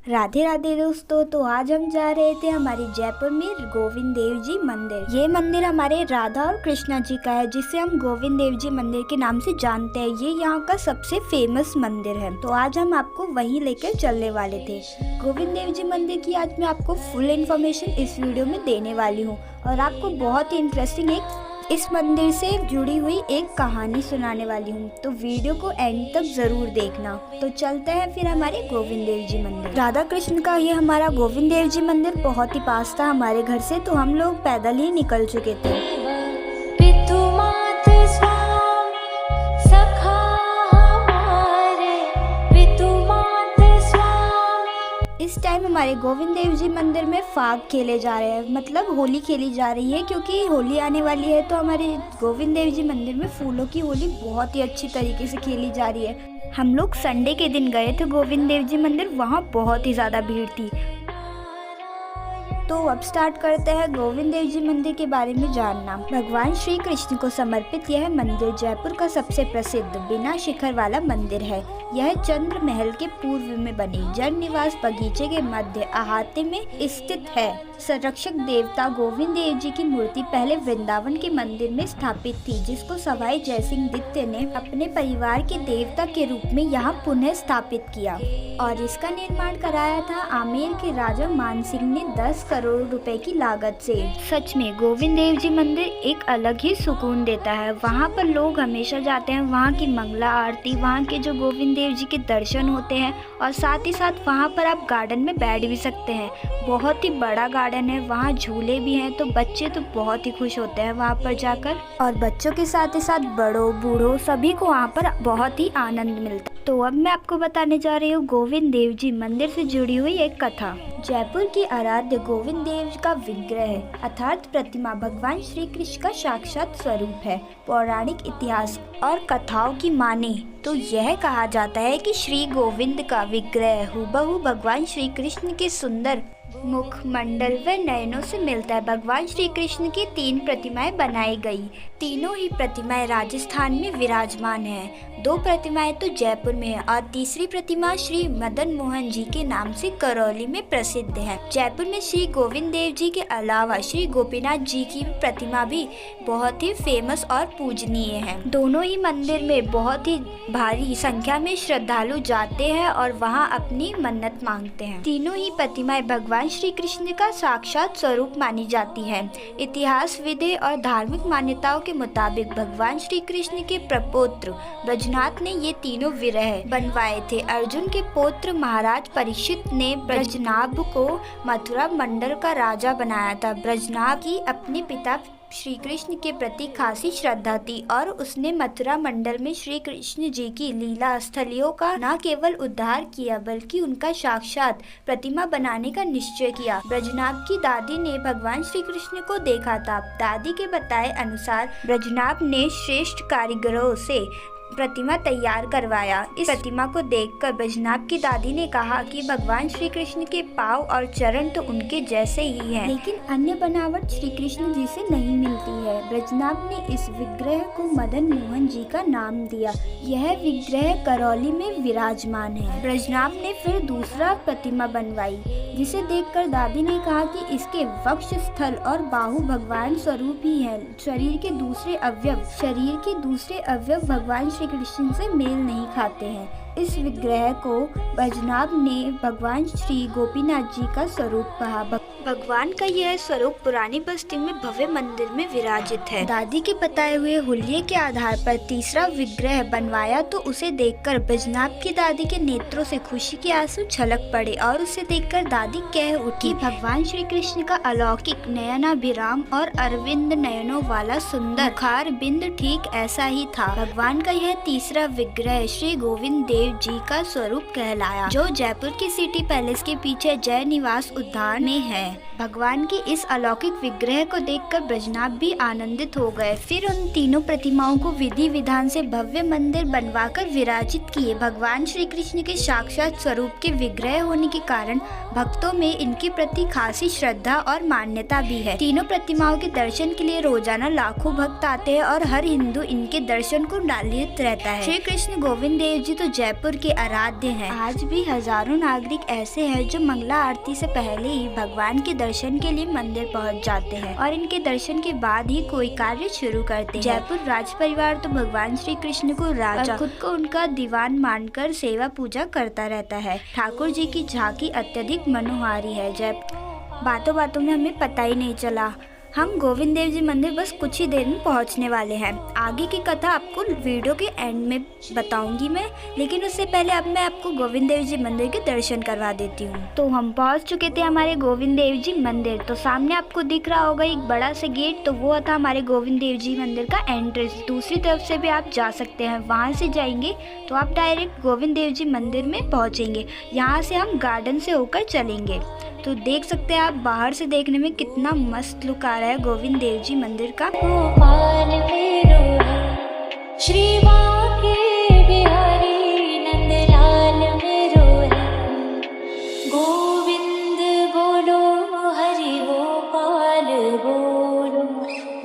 राधे राधे दोस्तों। तो आज हम जा रहे थे हमारे जयपुर में गोविंद देव जी मंदिर। ये मंदिर हमारे राधा और कृष्णा जी का है, जिसे हम गोविंद देव जी मंदिर के नाम से जानते हैं। ये यहाँ का सबसे फेमस मंदिर है, तो आज हम आपको वहीं लेकर चलने वाले थे। गोविंद देव जी मंदिर की आज मैं आपको फुल इन्फॉर्मेशन इस वीडियो में देने वाली हूँ और आपको बहुत ही इंटरेस्टिंग इस मंदिर से जुड़ी हुई एक कहानी सुनाने वाली हूँ, तो वीडियो को एंड तक जरूर देखना। तो चलते हैं फिर हमारे गोविंद देव जी मंदिर। राधा कृष्ण का ये हमारा गोविंद देव जी मंदिर बहुत ही पास था हमारे घर से, तो हम लोग पैदल ही निकल चुके थे। इस टाइम हमारे गोविंद देव जी मंदिर में फाग खेले जा रहे हैं, मतलब होली खेली जा रही है, क्योंकि होली आने वाली है। तो हमारे गोविंद देव जी मंदिर में फूलों की होली बहुत ही अच्छी तरीके से खेली जा रही है। हम लोग संडे के दिन गए थे गोविंद देव जी मंदिर, वहाँ बहुत ही ज़्यादा भीड़ थी। तो अब स्टार्ट करते हैं गोविंद देव जी मंदिर के बारे में जानना। भगवान श्री कृष्ण को समर्पित यह मंदिर जयपुर का सबसे प्रसिद्ध बिना शिखर वाला मंदिर है। यह चंद्र महल के पूर्व में बने जन निवास बगीचे के मध्य अहाते में स्थित है। संरक्षक देवता गोविंद देव जी की मूर्ति पहले वृंदावन के मंदिर में स्थापित थी, जिसको सवाई जयसिंह द्वितीय ने अपने परिवार के देवता के रूप में यहाँ पुनः स्थापित किया और इसका निर्माण कराया था आमेर के राजा मान सिंह ने 10 करोड़ रुपए की लागत से। सच में गोविंद देव जी मंदिर एक अलग ही सुकून देता है। वहाँ पर लोग हमेशा जाते हैं। वहाँ की मंगला आरती, वहाँ के जो गोविंद देव जी के दर्शन होते हैं और साथ ही साथ वहाँ पर आप गार्डन में बैठ भी सकते हैं। बहुत ही बड़ा गार्डन है, वहाँ झूले भी हैं, तो बच्चे तो बहुत ही खुश होते हैं वहाँ पर जाकर। और बच्चों के साथ ही साथ बड़ों बूढ़ों सभी को वहाँ पर बहुत ही आनंद मिलता है। तो अब मैं आपको बताने जा रही हूँ गोविंद देव जी मंदिर से जुड़ी हुई एक कथा। जयपुर की आराध्य गोविंद देव का विग्रह अर्थात प्रतिमा भगवान श्री कृष्ण का साक्षात स्वरूप है। पौराणिक इतिहास और कथाओं की माने तो यह कहा जाता है कि श्री गोविंद का विग्रह हूबहू भगवान श्री कृष्ण के सुंदर मुख मंडल व नयनों से मिलता है। भगवान श्री कृष्ण की 3 प्रतिमाएं बनाई गई। तीनों ही प्रतिमाएं राजस्थान में विराजमान हैं। 2 प्रतिमाएं तो जयपुर में है और तीसरी प्रतिमा श्री मदन मोहन जी के नाम से करौली में प्रसिद्ध है। जयपुर में श्री गोविंद देव जी के अलावा श्री गोपीनाथ जी की प्रतिमा भी बहुत ही फेमस और पूजनीय है। दोनों ही मंदिर में बहुत ही भारी संख्या में श्रद्धालु जाते हैं और वहां अपनी मन्नत मांगते हैं। तीनों ही प्रतिमाएं भगवान श्री कृष्ण का साक्षात स्वरूप मानी जाती है। इतिहास विधि और धार्मिक मान्यताओं के मुताबिक भगवान श्री कृष्ण के प्रपौत्र ब्रजनाथ ने ये तीनों विग्रह बनवाए थे। अर्जुन के पौत्र महाराज परीक्षित ने ब्रजनाभ को मथुरा मंडल का राजा बनाया था। ब्रजनाभ की अपने पिता श्री कृष्ण के प्रति खासी श्रद्धा थी और उसने मथुरा मंडल में श्री कृष्ण जी की लीला स्थलियों का न केवल उद्धार किया बल्कि उनका साक्षात प्रतिमा बनाने का निश्चय किया। ब्रजनाभ की दादी ने भगवान श्री कृष्ण को देखा था। दादी के बताए अनुसार ब्रजनाभ ने श्रेष्ठ कारीगरों से प्रतिमा तैयार करवाया। इस प्रतिमा को देखकर ब्रजनाभ की दादी ने कहा कि भगवान श्री कृष्ण के पाँव और चरण तो उनके जैसे ही हैं, लेकिन अन्य बनावट श्री कृष्ण जी से नहीं मिलती है। ब्रजनाभ ने इस विग्रह को मदन मोहन जी का नाम दिया। यह विग्रह करौली में विराजमान है। ब्रजनाभ ने फिर दूसरा प्रतिमा बनवाई, जिसे देखकर दादी ने कहा कि इसके वक्ष स्थल और बाहु भगवान स्वरूप ही है। शरीर के दूसरे अवयव भगवान श्री कृष्ण से मेल नहीं खाते हैं। इस विग्रह को ब्रजनाभ ने भगवान श्री गोपीनाथ जी का स्वरूप कहा। भगवान का यह स्वरूप पुरानी बस्ती में भव्य मंदिर में विराजित है। दादी के बताए हुए हुलिये के आधार पर तीसरा विग्रह बनवाया तो उसे देखकर ब्रजनाभ की दादी के नेत्रों से खुशी के आंसू छलक पड़े और उसे देखकर दादी कह उठी, भगवान श्री कृष्ण का अलौकिक नयनाभिराम और अरविंद नयनों वाला सुंदर मुखार बिंद ठीक ऐसा ही था। भगवान का यह तीसरा विग्रह श्री गोविंद देव जी का स्वरूप कहलाया, जो जयपुर के सिटी पैलेस के पीछे जय निवास उद्यान में है। भगवान के इस अलौकिक विग्रह को देखकर ब्रजनाभ भी आनंदित हो गए। फिर उन तीनों प्रतिमाओं को विधि विधान से भव्य मंदिर बनवाकर विराजित किए। भगवान श्री कृष्ण के साक्षात स्वरूप के विग्रह होने के कारण भक्तों में इनके प्रति खासी श्रद्धा और मान्यता भी है। तीनों प्रतिमाओं के दर्शन के लिए रोजाना लाखों भक्त आते हैं और हर हिंदू इनके दर्शन को लालित रहता है। श्री कृष्ण गोविंद देव जी तो जयपुर जयपुर के आराध्य हैं। आज भी हजारों नागरिक ऐसे हैं जो मंगला आरती से पहले ही भगवान के दर्शन के लिए मंदिर पहुंच जाते हैं और इनके दर्शन के बाद ही कोई कार्य शुरू करते हैं। जयपुर राज परिवार तो भगवान श्री कृष्ण को राजा, खुद को उनका दीवान मानकर सेवा पूजा करता रहता है। ठाकुर जी की झांकी अत्यधिक मनोहारी है। बातों बातों में हमें पता ही नहीं चला, हम गोविंद देव जी मंदिर बस कुछ ही देर में पहुंचने वाले हैं। आगे की कथा आपको वीडियो के एंड में बताऊंगी मैं, लेकिन उससे पहले अब मैं आपको गोविंद देव जी मंदिर के दर्शन करवा देती हूं। तो हम पहुंच चुके थे हमारे गोविंद देव जी मंदिर। तो सामने आपको दिख रहा होगा एक बड़ा सा गेट, तो वो था हमारे गोविंद देव जी मंदिर का एंट्रेंस। दूसरी तरफ से भी आप जा सकते हैं, वहाँ से जाएंगे तो आप डायरेक्ट गोविंद देव जी मंदिर में पहुँचेंगे। यहाँ से हम गार्डन से होकर चलेंगे। तो देख सकते हैं आप, बाहर से देखने में कितना मस्त लुक आ रहा है गोविंद देव जी मंदिर का। श्री बिहारी नंदलाल गोविंद बोलो, हरि गोपाल बोलो,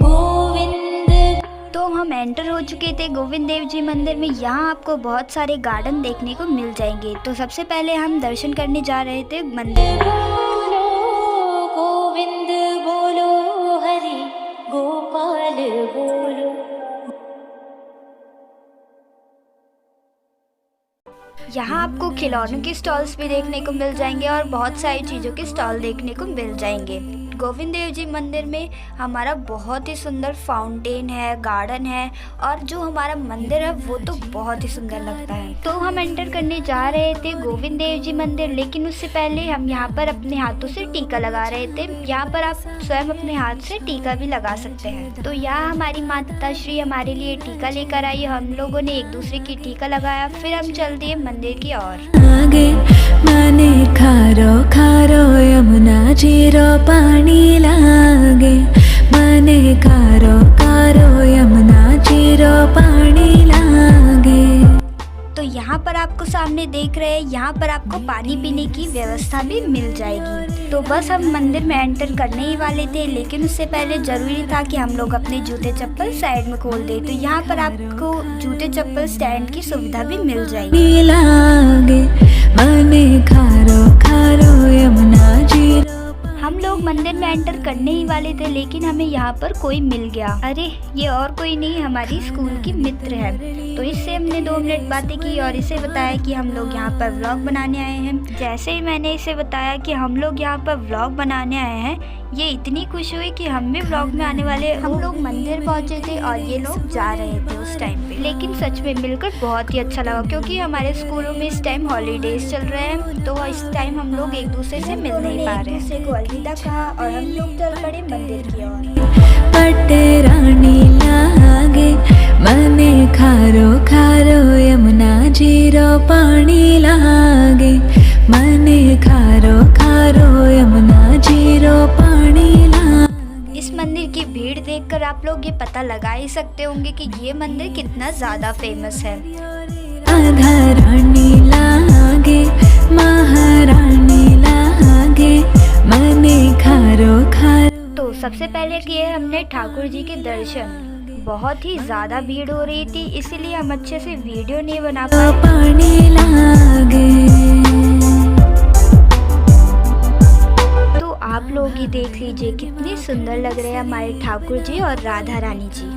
गोविंद। तो हम एंटर हो चुके थे गोविंद देव जी मंदिर में। यहाँ आपको बहुत सारे गार्डन देखने को मिल जाएंगे। तो सबसे पहले हम दर्शन करने जा रहे थे मंदिर में। यहाँ आपको खिलौनों के स्टॉल्स भी देखने को मिल जाएंगे और बहुत सारी चीज़ों के स्टॉल देखने को मिल जाएंगे। गोविंद देव जी मंदिर में हमारा बहुत ही सुंदर फाउंटेन है, गार्डन है, और जो हमारा मंदिर है वो तो बहुत ही सुंदर लगता है। तो हम एंटर करने जा रहे थे गोविंद देव जी मंदिर, लेकिन उससे पहले हम यहाँ पर अपने हाथों से टीका लगा रहे थे। यहाँ पर आप स्वयं अपने हाथ से टीका भी लगा सकते हैं। तो यहाँ हमारी माता श्री हमारे लिए टीका लेकर आई। हम लोगों ने एक दूसरे की टीका लगाया, फिर हम चल दिए मंदिर की ओर। खारो यमुना जीरो पानी लागे, मने खारो खारो यमुना जीरो पानी लागे। तो यहाँ पर आपको सामने देख रहे हैं, यहाँ पर आपको पानी पीने की व्यवस्था भी मिल जाएगी। तो बस हम मंदिर में एंटर करने ही वाले थे, लेकिन उससे पहले जरूरी था कि हम लोग अपने जूते चप्पल साइड में खोल दे। तो यहाँ पर आपको जूते चप्पल स्टैंड की सुविधा भी मिल जाएगी। हम लोग मंदिर में एंटर करने ही वाले थे, लेकिन हमें यहाँ पर कोई मिल गया। अरे ये और कोई नहीं, हमारी स्कूल की मित्र है। तो इससे हमने 2 मिनट बातें की और इसे बताया कि हम लोग यहाँ पर व्लॉग बनाने आए हैं। जैसे ही मैंने इसे बताया कि हम लोग यहाँ पर व्लॉग बनाने आए हैं, ये इतनी खुश हुई कि हम भी व्लॉग में आने वाले। हम लोग मंदिर पहुँचे थे और ये लोग जा रहे थे उस टाइम पे। लेकिन सच में मिलकर बहुत ही अच्छा लगा, क्योंकि हमारे स्कूलों में इस टाइम हॉलीडेज चल रहे हैं, तो इस टाइम हम लोग एक दूसरे से मिल नहीं पा रहे हैं। दूसरे को अलविदा कहा और हम लोग चल पड़े मंदिर की ओर। पटरानी लागे, मने खारो खारो यमुना जीरो पानी लागे, मने खारो खारो यमुना जीरो पानी लागे। इस मंदिर की भीड़ देखकर आप लोग ये पता लगा ही सकते होंगे कि ये मंदिर कितना ज्यादा फेमस है। रानी लागे, महारानी लागे, मने खारो खारो। तो सबसे पहले किए हमने ठाकुर जी के दर्शन। बहुत ही ज्यादा भीड़ हो रही थी, इसीलिए हम अच्छे से वीडियो नहीं बना पाए। पानी लागे। तो आप लोग ही देख लीजिए कितने सुंदर लग रहे हैं हमारे ठाकुर जी और राधा रानी जी।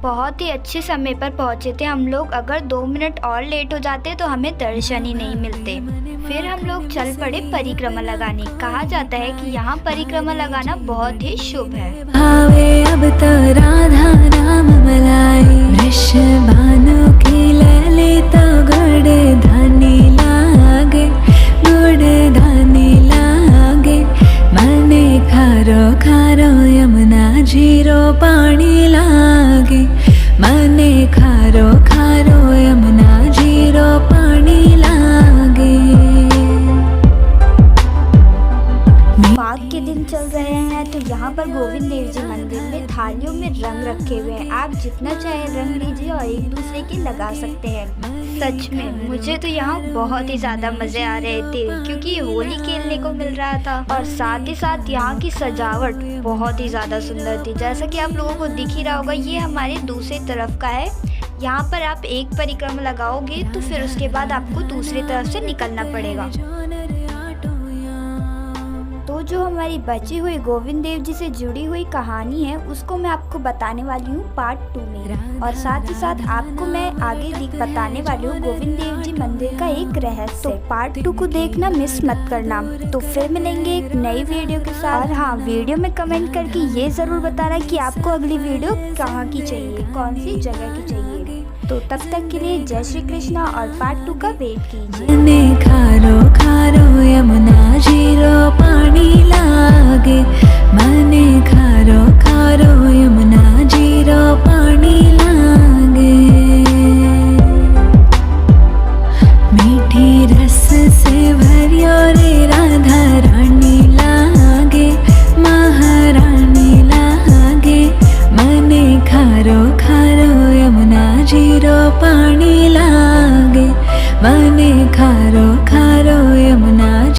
बहुत ही अच्छे समय पर पहुंचे थे हम लोग। अगर 2 मिनट और लेट हो जाते तो हमें दर्शन ही नहीं मिलते। फिर हम लोग चल पड़े परिक्रमा लगाने। कहा जाता है कि यहाँ परिक्रमा लगाना बहुत ही शुभ है। अब तो राधा नाम मलाई, वृषभानु की ललित गुड़ धानी लागे, गुड़ धानी लागे, मने खारो खारो यमुना जीरो पानी लागे, मने खारो खारो यमुना जीरो पानी लागे। माघ के दिन चल रहे हैं, तो यहाँ पर गोविंद देव जी मंदिर में थालियों में रंग रखे हुए हैं। आप जितना चाहे रंग लीजिए और एक दूसरे के लगा सकते हैं। सच में मुझे तो यहाँ बहुत ही ज्यादा मजे आ रहे थे, क्योंकि होली खेलने को मिल रहा था और साथ ही साथ यहाँ की सजावट बहुत ही ज्यादा सुंदर थी। जैसा कि आप लोगों को दिख ही रहा होगा, ये हमारे दूसरी तरफ का है यहाँ पर आप एक परिक्रमा लगाओगे तो फिर उसके बाद आपको दूसरी तरफ से निकलना पड़ेगा। तो जो हमारी बची हुई गोविंद देव जी से जुड़ी हुई कहानी है उसको मैं आपको बताने वाली हूँ पार्ट 2 में, और साथ ही साथ आपको मैं आगे बताने वाली हूँ गोविंद देव जी मंदिर का एक रहस्य। तो पार्ट 2 को देखना मिस मत करना। तो फिर मिलेंगे एक नई वीडियो के साथ। और हाँ, वीडियो में कमेंट करके ये जरूर बताना कि आपको अगली वीडियो कहाँ की चाहिए, कौन सी जगह की चाहिए। तो तब तक के लिए जय श्री कृष्णा और पार्ट 2 का वेट कीजिए।